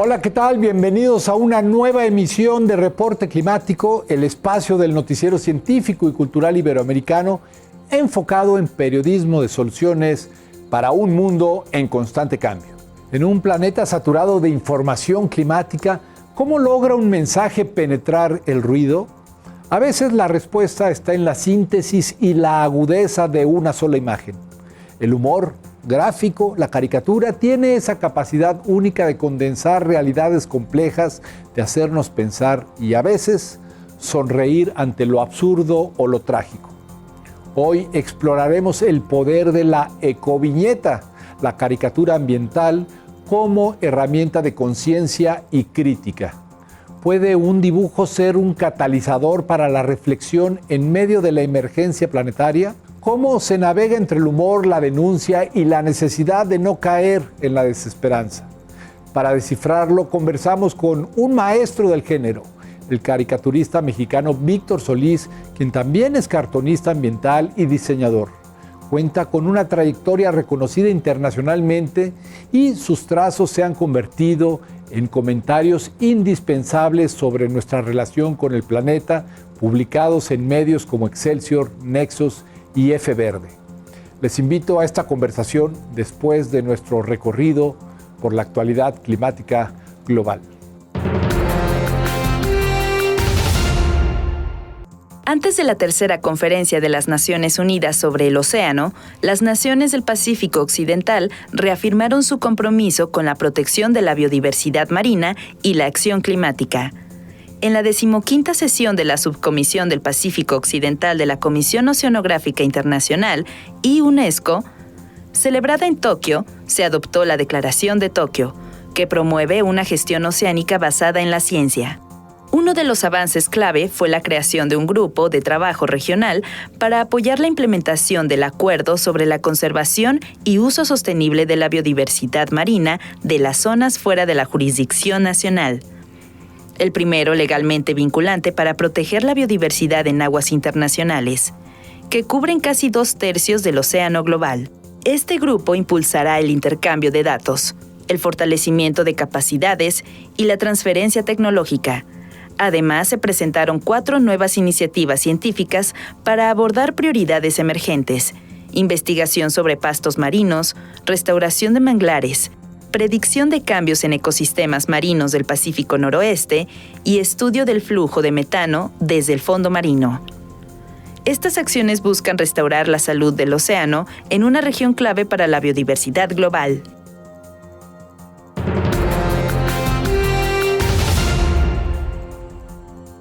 Hola, ¿qué tal? Bienvenidos a una nueva emisión de Reporte Climático, el espacio del noticiero científico y cultural iberoamericano enfocado en periodismo de soluciones para un mundo en constante cambio. En un planeta saturado de información climática, ¿cómo logra un mensaje penetrar el ruido? A veces la respuesta está en la síntesis y la agudeza de una sola imagen. El humor gráfico, la caricatura, tiene esa capacidad única de condensar realidades complejas, de hacernos pensar y a veces sonreír ante lo absurdo o lo trágico. Hoy exploraremos el poder de la ecoviñeta, la caricatura ambiental, como herramienta de conciencia y crítica. ¿Puede un dibujo ser un catalizador para la reflexión en medio de la emergencia planetaria? ¿Cómo se navega entre el humor, la denuncia y la necesidad de no caer en la desesperanza? Para descifrarlo, conversamos con un maestro del género, el caricaturista mexicano Víctor Solís, quien también es cartonista ambiental y diseñador. Cuenta con una trayectoria reconocida internacionalmente y sus trazos se han convertido en comentarios indispensables sobre nuestra relación con el planeta, publicados en medios como Excelsior, Nexos y F Verde. Les invito a esta conversación después de nuestro recorrido por la actualidad climática global. Antes de la tercera conferencia de las Naciones Unidas sobre el océano, las naciones del Pacífico Occidental reafirmaron su compromiso con la protección de la biodiversidad marina y la acción climática. En la 15ª sesión de la Subcomisión del Pacífico Occidental de la Comisión Oceanográfica Internacional y UNESCO, celebrada en Tokio, se adoptó la Declaración de Tokio, que promueve una gestión oceánica basada en la ciencia. Uno de los avances clave fue la creación de un grupo de trabajo regional para apoyar la implementación del Acuerdo sobre la conservación y uso sostenible de la biodiversidad marina de las zonas fuera de la jurisdicción nacional. El primero legalmente vinculante para proteger la biodiversidad en aguas internacionales, que cubren casi 2/3 del océano global. Este grupo impulsará el intercambio de datos, el fortalecimiento de capacidades y la transferencia tecnológica. Además, se presentaron 4 nuevas iniciativas científicas para abordar prioridades emergentes: investigación sobre pastos marinos, restauración de manglares, predicción de cambios en ecosistemas marinos del Pacífico Noroeste y estudio del flujo de metano desde el fondo marino. Estas acciones buscan restaurar la salud del océano en una región clave para la biodiversidad global.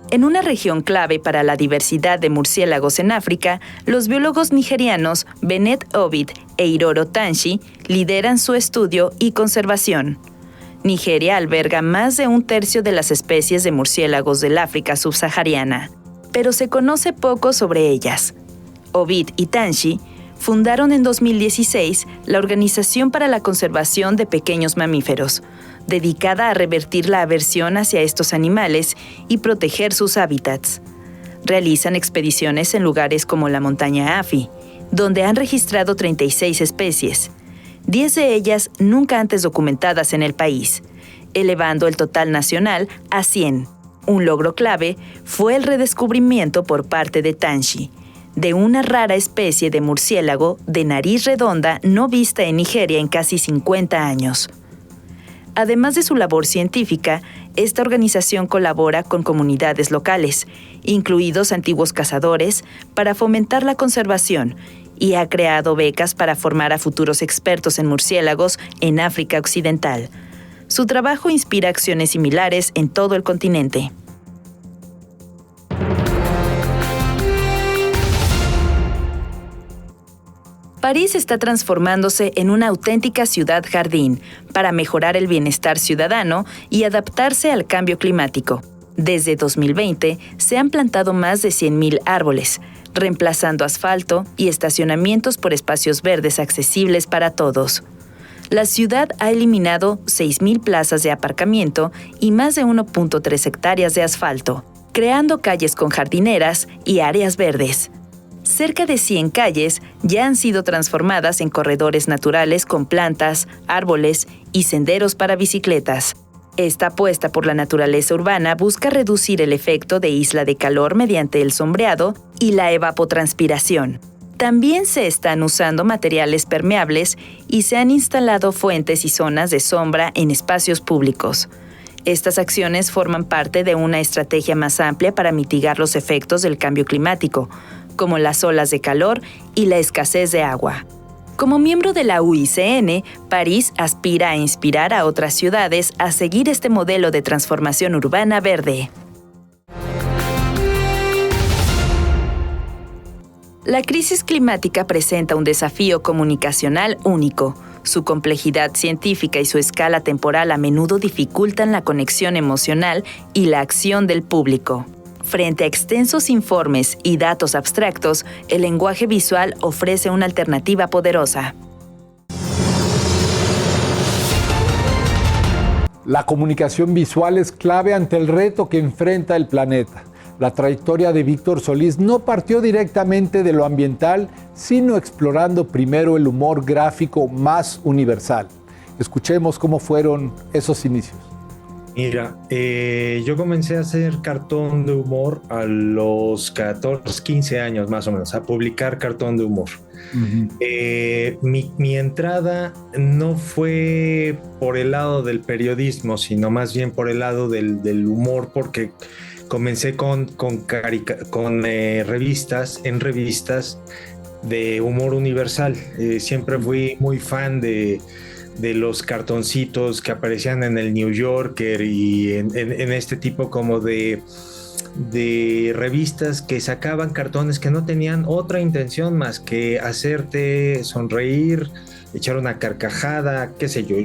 En una región clave para la diversidad de murciélagos en África, los biólogos nigerianos Bennett Ovid e Iroro Tanshi lideran su estudio y conservación. Nigeria alberga más de 1/3 de las especies de murciélagos del África subsahariana, pero se conoce poco sobre ellas. Ovid y Tanshi fundaron en 2016 la Organización para la Conservación de Pequeños Mamíferos, dedicada a revertir la aversión hacia estos animales y proteger sus hábitats. Realizan expediciones en lugares como la montaña Afi, donde han registrado 36 especies, 10 de ellas nunca antes documentadas en el país, elevando el total nacional a 100. Un logro clave fue el redescubrimiento por parte de Tanshi de una rara especie de murciélago de nariz redonda no vista en Nigeria en casi 50 años. Además de su labor científica, esta organización colabora con comunidades locales, incluidos antiguos cazadores, para fomentar la conservación y ha creado becas para formar a futuros expertos en murciélagos en África Occidental. Su trabajo inspira acciones similares en todo el continente. París está transformándose en una auténtica ciudad jardín para mejorar el bienestar ciudadano y adaptarse al cambio climático. Desde 2020 se han plantado más de 100,000 árboles, reemplazando asfalto y estacionamientos por espacios verdes accesibles para todos. La ciudad ha eliminado 6,000 plazas de aparcamiento y más de 1.3 hectáreas de asfalto, creando calles con jardineras y áreas verdes. Cerca de 100 calles ya han sido transformadas en corredores naturales con plantas, árboles y senderos para bicicletas. Esta apuesta por la naturaleza urbana busca reducir el efecto de isla de calor mediante el sombreado y la evapotranspiración. También se están usando materiales permeables y se han instalado fuentes y zonas de sombra en espacios públicos. Estas acciones forman parte de una estrategia más amplia para mitigar los efectos del cambio climático, como las olas de calor y la escasez de agua. Como miembro de la UICN, París aspira a inspirar a otras ciudades a seguir este modelo de transformación urbana verde. La crisis climática presenta un desafío comunicacional único. Su complejidad científica y su escala temporal a menudo dificultan la conexión emocional y la acción del público. Frente a extensos informes y datos abstractos, el lenguaje visual ofrece una alternativa poderosa. La comunicación visual es clave ante el reto que enfrenta el planeta. La trayectoria de Víctor Solís no partió directamente de lo ambiental, sino explorando primero el humor gráfico más universal. Escuchemos cómo fueron esos inicios. Mira, yo comencé a hacer cartón de humor a los 14, 15 años más o menos, a publicar cartón de humor. Mi entrada no fue por el lado del periodismo, sino más bien por el lado del humor, porque comencé con revistas de humor universal. Siempre fui muy fan de los cartoncitos que aparecían en el New Yorker y en este tipo como de revistas que sacaban cartones que no tenían otra intención más que hacerte sonreír, echar una carcajada, qué sé yo.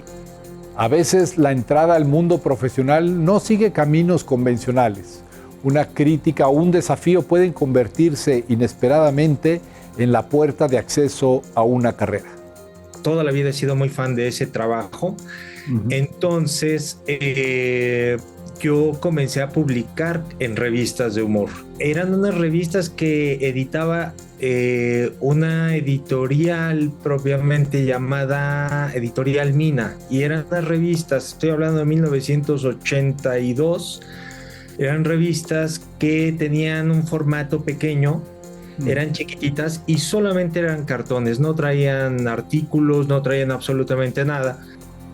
A veces la entrada al mundo profesional no sigue caminos convencionales. Una crítica o un desafío pueden convertirse inesperadamente en la puerta de acceso a una carrera. Toda la vida he sido muy fan de ese trabajo. Entonces, yo comencé a publicar en revistas de humor. Eran unas revistas que editaba una editorial propiamente llamada Editorial Mina. Y eran unas revistas, estoy hablando de 1982, eran revistas que tenían un formato pequeño, eran chiquititas y solamente eran cartones, no traían artículos, no traían absolutamente nada.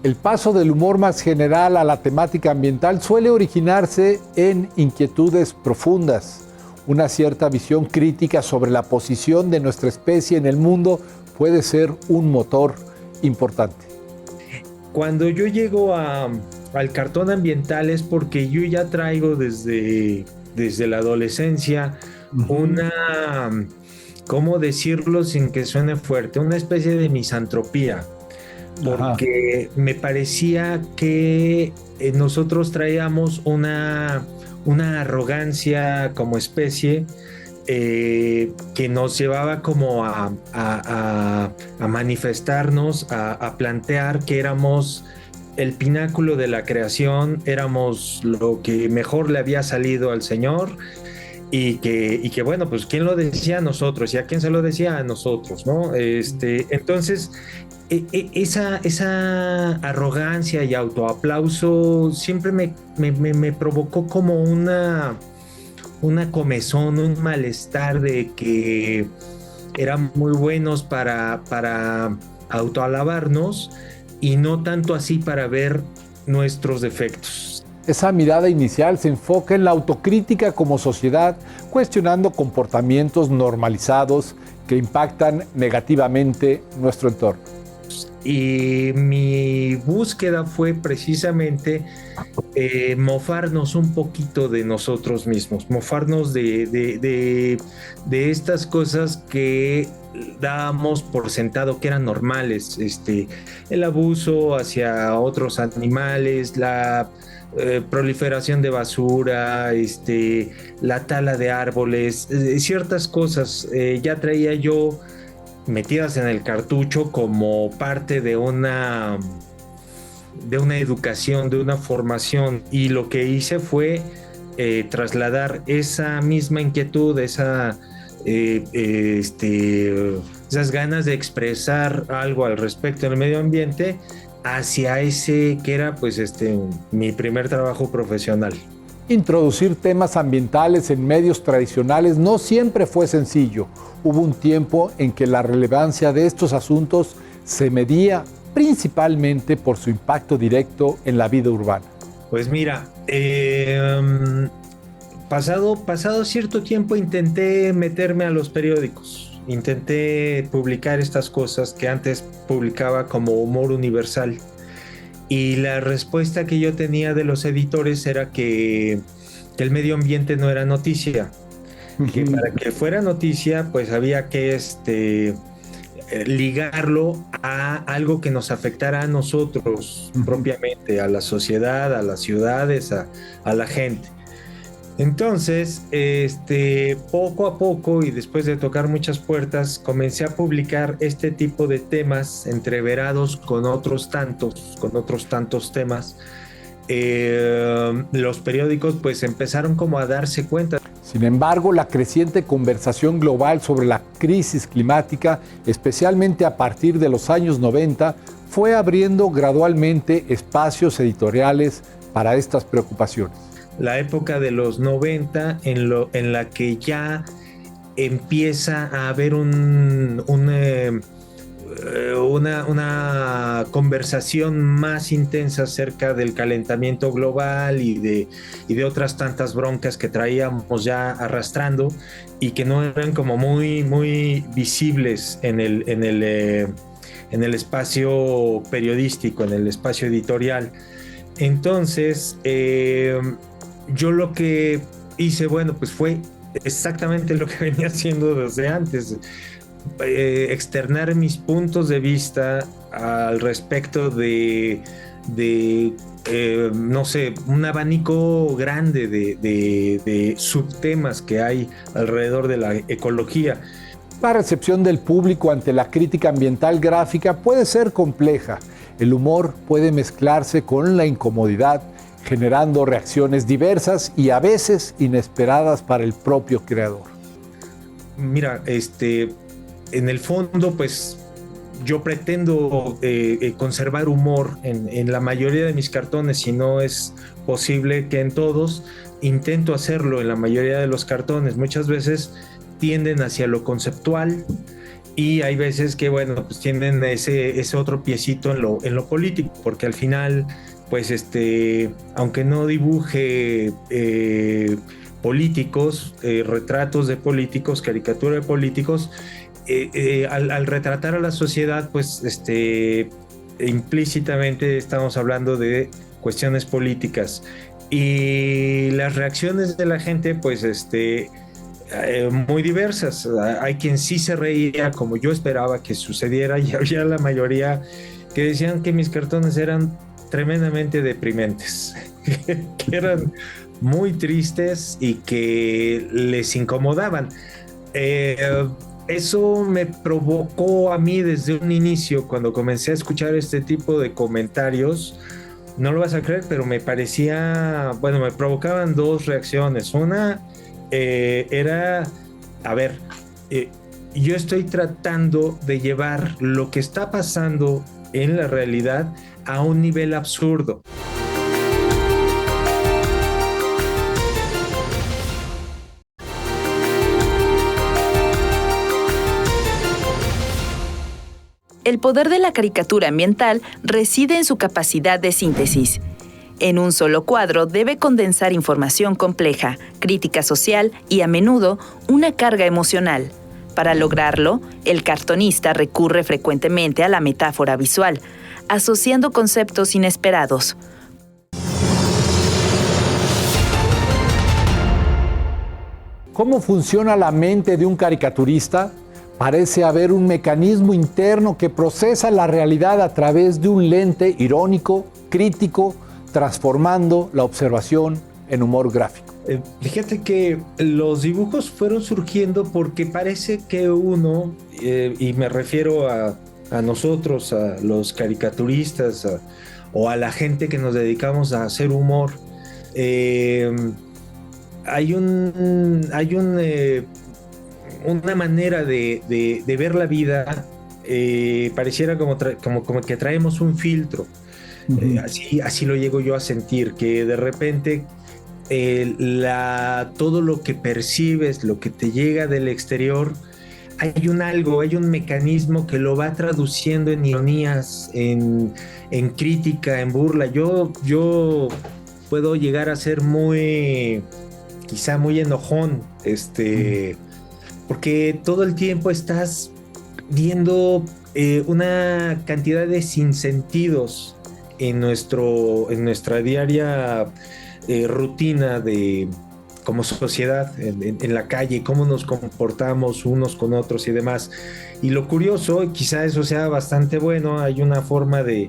El paso del humor más general a la temática ambiental suele originarse en inquietudes profundas. Una cierta visión crítica sobre la posición de nuestra especie en el mundo puede ser un motor importante. Cuando yo llego al cartón ambiental es porque yo ya traigo desde la adolescencia una, ¿cómo decirlo sin que suene fuerte? Una especie de misantropía, porque me parecía que nosotros traíamos una arrogancia como especie que nos llevaba como a manifestarnos, a plantear que éramos el pináculo de la creación, éramos lo que mejor le había salido al Señor. Y que bueno, pues ¿quién lo decía? A nosotros. ¿Y a quién se lo decía? A nosotros, ¿no? Entonces, esa arrogancia y autoaplauso siempre me provocó como una comezón, un malestar de que eran muy buenos para autoalabarnos y no tanto así para ver nuestros defectos. Esa mirada inicial se enfoca en la autocrítica como sociedad, cuestionando comportamientos normalizados que impactan negativamente nuestro entorno. Y mi búsqueda fue precisamente mofarnos un poquito de nosotros mismos, mofarnos de estas cosas que dábamos por sentado que eran normales, el abuso hacia otros animales, la proliferación de basura, la tala de árboles, ciertas cosas ya traía yo metidas en el cartucho como parte de una educación, de una formación, y lo que hice fue trasladar esa misma inquietud, esas ganas de expresar algo al respecto del medio ambiente hacia ese que era pues mi primer trabajo profesional. Introducir temas ambientales en medios tradicionales no siempre fue sencillo. Hubo un tiempo en que la relevancia de estos asuntos se medía principalmente por su impacto directo en la vida urbana. Pues mira, pasado cierto tiempo intenté meterme a los periódicos, intenté publicar estas cosas que antes publicaba como humor universal. Y la respuesta que yo tenía de los editores era que el medio ambiente no era noticia, que para que fuera noticia pues había que ligarlo a algo que nos afectara a nosotros propiamente, a la sociedad, a las ciudades, a la gente. Entonces, poco a poco y después de tocar muchas puertas, comencé a publicar este tipo de temas entreverados con otros tantos temas. Los periódicos pues empezaron como a darse cuenta. Sin embargo, la creciente conversación global sobre la crisis climática, especialmente a partir de los años 90, fue abriendo gradualmente espacios editoriales para estas preocupaciones. La época de los 90 en la que ya empieza a haber una conversación más intensa acerca del calentamiento global y de otras tantas broncas que traíamos ya arrastrando y que no eran como muy, muy visibles en el espacio periodístico, en el espacio editorial. Entonces, yo lo que hice, bueno, pues fue exactamente lo que venía haciendo desde antes, externar mis puntos de vista al respecto de no sé, un abanico grande de subtemas que hay alrededor de la ecología. La recepción del público ante la crítica ambiental gráfica puede ser compleja. El humor puede mezclarse con la incomodidad, generando reacciones diversas y a veces inesperadas para el propio creador. Mira, en el fondo, pues yo pretendo conservar humor en la mayoría de mis cartones, si no es posible que en todos, intento hacerlo en la mayoría de los cartones. Muchas veces tienden hacia lo conceptual y hay veces que, bueno, pues tienen ese otro piecito en lo político, porque al final, pues aunque no dibuje políticos, retratos de políticos, caricatura de políticos, al retratar a la sociedad, pues implícitamente estamos hablando de cuestiones políticas y las reacciones de la gente, pues muy diversas. Hay quien sí se reía como yo esperaba que sucediera y había la mayoría que decían que mis cartones eran tremendamente deprimentes, que eran muy tristes y que les incomodaban. Eso me provocó a mí desde un inicio, cuando comencé a escuchar este tipo de comentarios, no lo vas a creer, pero me parecía, bueno, me provocaban dos reacciones. Una era, a ver, yo estoy tratando de llevar lo que está pasando en la realidad a un nivel absurdo. El poder de la caricatura ambiental reside en su capacidad de síntesis. En un solo cuadro debe condensar información compleja, crítica social y a menudo una carga emocional. Para lograrlo, el cartonista recurre frecuentemente a la metáfora visual, asociando conceptos inesperados. ¿Cómo funciona la mente de un caricaturista? Parece haber un mecanismo interno que procesa la realidad a través de un lente irónico, crítico, transformando la observación en humor gráfico. Fíjate que los dibujos fueron surgiendo porque parece que uno, y me refiero a nosotros, a los caricaturistas, o a la gente que nos dedicamos a hacer humor, hay una manera de ver la vida pareciera como que traemos un filtro. Ujú. Así lo llego yo a sentir, que de repente todo lo que percibes, lo que te llega del exterior, hay un mecanismo que lo va traduciendo en ironías, en crítica, en burla. Yo puedo llegar a ser quizá muy enojón, porque todo el tiempo estás viendo una cantidad de sinsentidos en nuestra diaria rutina como sociedad en la calle, cómo nos comportamos unos con otros y demás. Y lo curioso, y quizá eso sea bastante bueno, hay una forma de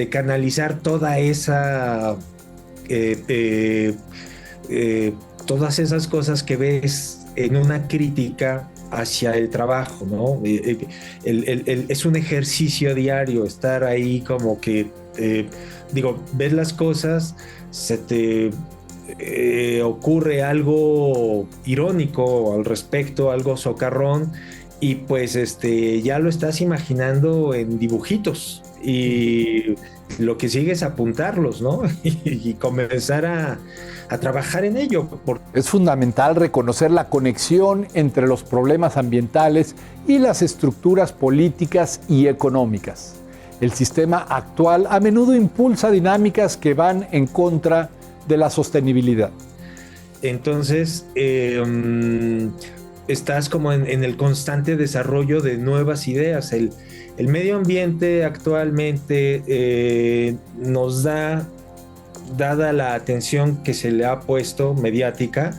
canalizar toda esa todas esas cosas que ves en una crítica hacia el trabajo, ¿no? Es un ejercicio diario estar ahí como que, ves las cosas, se te ocurre algo irónico al respecto, algo socarrón, y pues ya lo estás imaginando en dibujitos, y lo que sigue es apuntarlos, ¿no? y comenzar a trabajar en ello. Es fundamental reconocer la conexión entre los problemas ambientales y las estructuras políticas y económicas. El sistema actual a menudo impulsa dinámicas que van en contra de la sostenibilidad. Entonces, estás como en el constante desarrollo de nuevas ideas. El medio ambiente actualmente nos da, dada la atención que se le ha puesto mediática,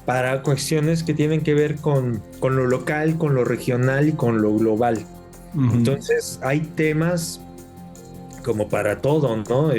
para cuestiones que tienen que ver con lo local, con lo regional y con lo global. Uh-huh. Entonces hay temas como para todo, ¿no?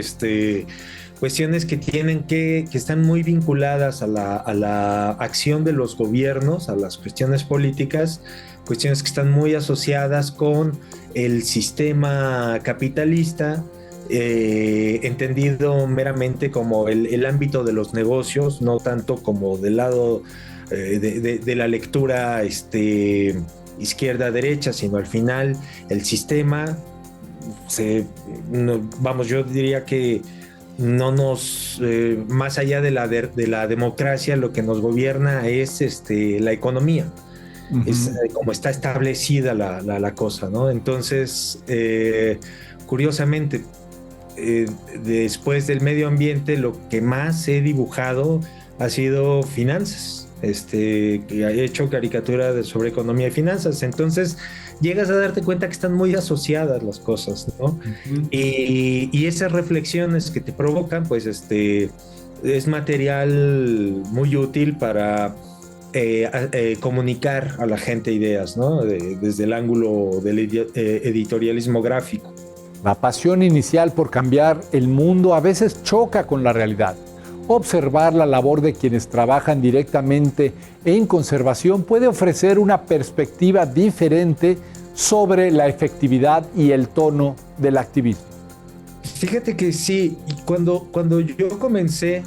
Cuestiones que están muy vinculadas a la acción de los gobiernos, a las cuestiones políticas, cuestiones que están muy asociadas con el sistema capitalista, entendido meramente como el ámbito de los negocios, no tanto como del lado de la lectura izquierda-derecha, sino al final el sistema, yo diría que no nos, más allá de la democracia, lo que nos gobierna es la economía. Uh-huh. Es como está establecida la cosa, ¿no? Entonces, curiosamente, después del medio ambiente, lo que más he dibujado ha sido finanzas, que he hecho caricatura sobre economía y finanzas. Entonces llegas a darte cuenta que están muy asociadas las cosas, ¿no? Uh-huh. Y esas reflexiones que te provocan, pues es material muy útil para comunicar a la gente ideas, ¿no? Desde el ángulo del editorialismo gráfico. La pasión inicial por cambiar el mundo a veces choca con la realidad. Observar la labor de quienes trabajan directamente en conservación puede ofrecer una perspectiva diferente sobre la efectividad y el tono del activismo. Fíjate que sí, cuando yo comencé,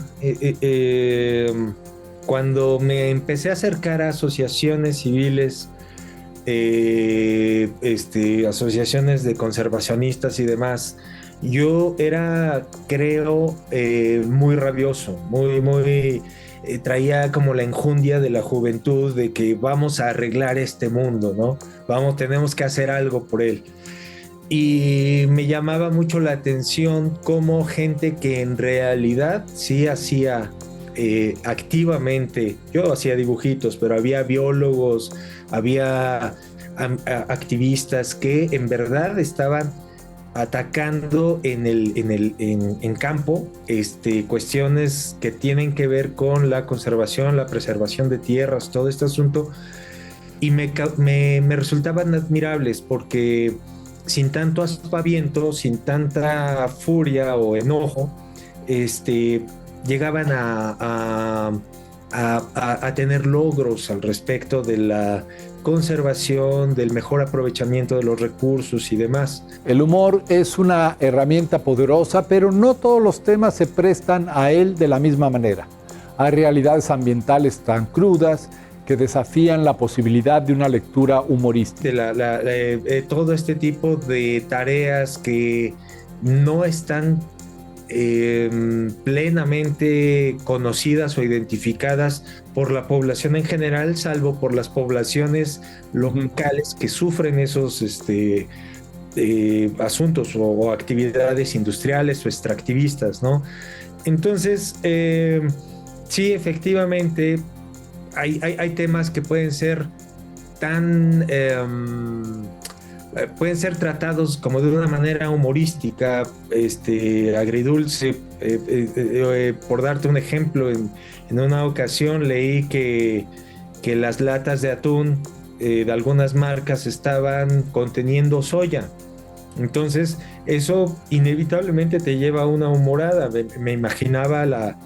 cuando me empecé a acercar a asociaciones civiles, asociaciones de conservacionistas y demás, yo era, creo, muy rabioso, muy traía como la enjundia de la juventud de que vamos a arreglar este mundo, ¿no? Tenemos que hacer algo por él. Y me llamaba mucho la atención cómo gente que en realidad sí hacía activamente, yo hacía dibujitos, pero había biólogos, había activistas que en verdad estaban atacando en campo cuestiones que tienen que ver con la conservación, la preservación de tierras, todo este asunto, y me resultaban admirables porque sin tanto aspaviento, sin tanta furia o enojo, llegaban a tener logros al respecto de la conservación, del mejor aprovechamiento de los recursos y demás. El humor es una herramienta poderosa, pero no todos los temas se prestan a él de la misma manera. Hay realidades ambientales tan crudas que desafían la posibilidad de una lectura humorística. Todo este tipo de tareas que no están plenamente conocidas o identificadas por la población en general, salvo por las poblaciones locales que sufren esos asuntos o actividades industriales o extractivistas, ¿no? Entonces, sí, efectivamente, hay temas que pueden ser pueden ser tratados como de una manera humorística, agridulce. Por darte un ejemplo, en una ocasión leí que las latas de atún de algunas marcas estaban conteniendo soya. Entonces, eso inevitablemente te lleva a una humorada. Me imaginaba la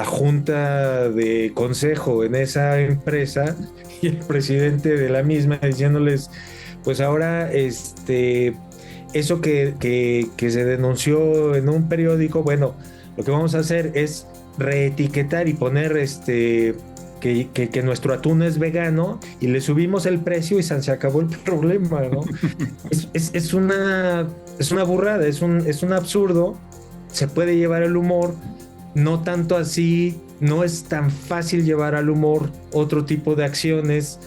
junta de consejo en esa empresa y el presidente de la misma diciéndoles: pues ahora eso que se denunció en un periódico, bueno, lo que vamos a hacer es reetiquetar y poner que nuestro atún es vegano, y le subimos el precio y se acabó el problema, ¿no? es una burrada, es un absurdo. Se puede llevar el humor, no tanto así, no es tan fácil llevar al humor otro tipo de acciones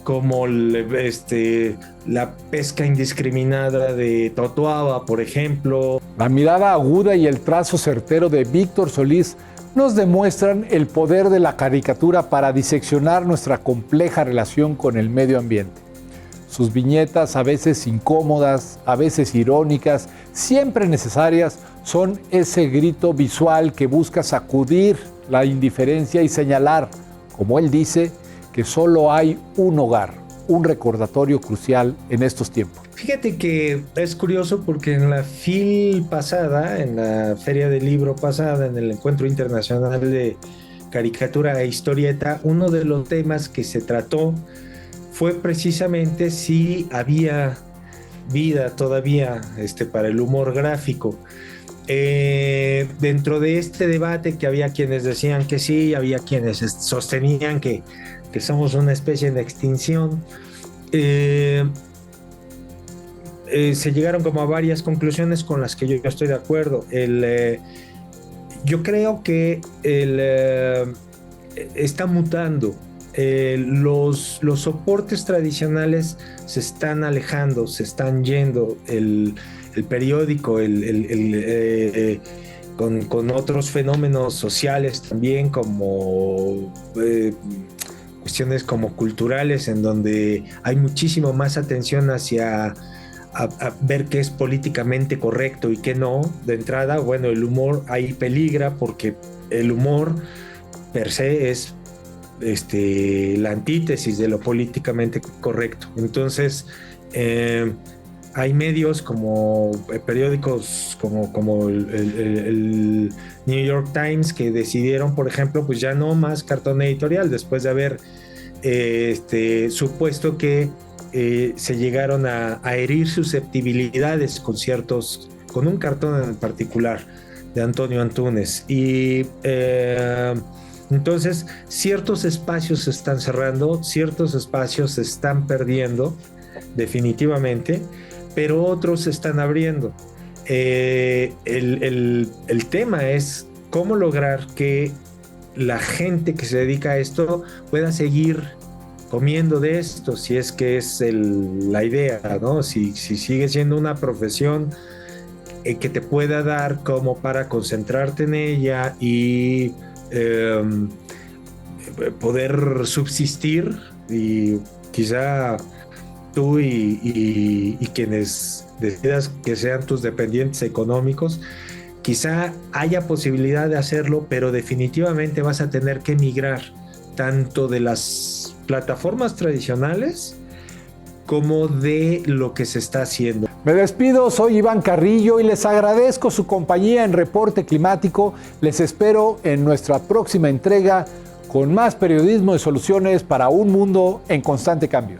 como la pesca indiscriminada de Totoaba, por ejemplo. La mirada aguda y el trazo certero de Víctor Solís nos demuestran el poder de la caricatura para diseccionar nuestra compleja relación con el medio ambiente. Sus viñetas, a veces incómodas, a veces irónicas, siempre necesarias, son ese grito visual que busca sacudir la indiferencia y señalar, como él dice, que solo hay un hogar, un recordatorio crucial en estos tiempos. Fíjate que es curioso porque en la FIL pasada, en la Feria del Libro pasada, en el Encuentro Internacional de Caricatura e Historieta, uno de los temas que se trató fue precisamente si había vida todavía para el humor gráfico. Dentro de este debate, que había quienes decían que sí, había quienes sostenían que somos una especie en extinción, se llegaron como a varias conclusiones con las que yo estoy de acuerdo. Yo creo que está mutando. Los soportes tradicionales se están alejando, se están yendo. El periódico, con otros fenómenos sociales también, como cuestiones como culturales, en donde hay muchísimo más atención hacia a ver qué es políticamente correcto y qué no. De entrada, bueno, el humor ahí peligra, porque el humor per se es la antítesis de lo políticamente correcto. Entonces, hay medios como periódicos como el New York Times, que decidieron, por ejemplo, pues ya no más cartón editorial, después de haber supuesto que se llegaron a herir susceptibilidades con un cartón en particular de Antonio Antúnez. Y entonces ciertos espacios se están cerrando, ciertos espacios se están perdiendo definitivamente, pero otros se están abriendo. El tema es cómo lograr que la gente que se dedica a esto pueda seguir comiendo de esto, si es que es la idea, ¿no? Si sigue siendo una profesión que te pueda dar como para concentrarte en ella y poder subsistir, y quizá tú y quienes decidas que sean tus dependientes económicos, quizá haya posibilidad de hacerlo, pero definitivamente vas a tener que migrar tanto de las plataformas tradicionales como de lo que se está haciendo. Me despido, soy Iván Carrillo y les agradezco su compañía en Reporte Climático. Les espero en nuestra próxima entrega con más periodismo y soluciones para un mundo en constante cambio.